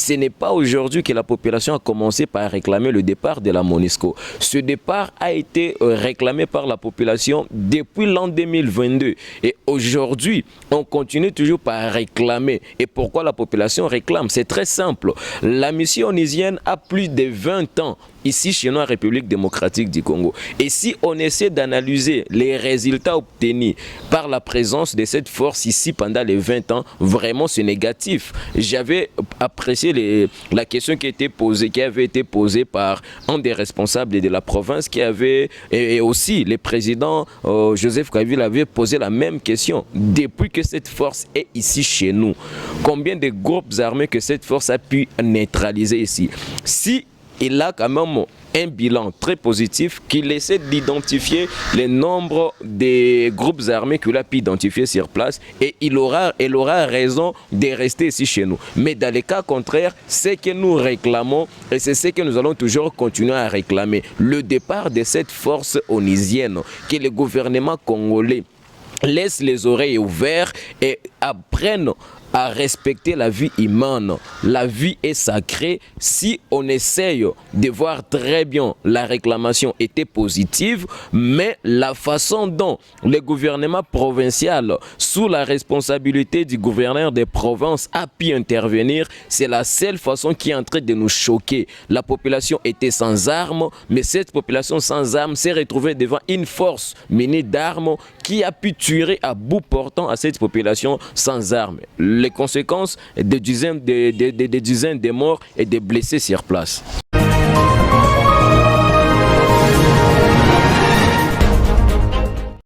Ce n'est pas aujourd'hui que la population a commencé par réclamer le départ de la MONUSCO. Ce départ a été réclamé par la population depuis l'an 2022. Et aujourd'hui, on continue toujours par réclamer. Et pourquoi la population réclame? C'est très simple. La mission onusienne a plus de 20 ans ici chez nous en République démocratique du Congo. Et si on essaie d'analyser les résultats obtenus par la présence de cette force ici pendant les 20 ans, vraiment c'est négatif. J'avais apprécié la question qui avait été posée par un des responsables de la province qui avait, et aussi le président Joseph Kabila avait posé la même question. Depuis que cette force est ici chez nous, combien de groupes armés que cette force a pu neutraliser ici? Si il a quand même un bilan très positif qui essaie d'identifier le nombre des groupes armés qu'il a pu identifier sur place et il aura raison de rester ici chez nous. Mais dans le cas contraire, c'est que nous réclamons et c'est ce que nous allons toujours continuer à réclamer. Le départ de cette force onusienne que le gouvernement congolais laisse les oreilles ouvertes et apprenne à respecter la vie humaine. La vie est sacrée. Si on essaye de voir très bien, la réclamation était positive, mais la façon dont le gouvernement provincial, sous la responsabilité du gouverneur des provinces, a pu intervenir, c'est la seule façon qui est en train de nous choquer. La population était sans armes, mais cette population sans armes s'est retrouvée devant une force munie d'armes qui a pu tuer à bout portant à cette population sans armes. Les conséquences, des dizaines de morts et des blessés sur place.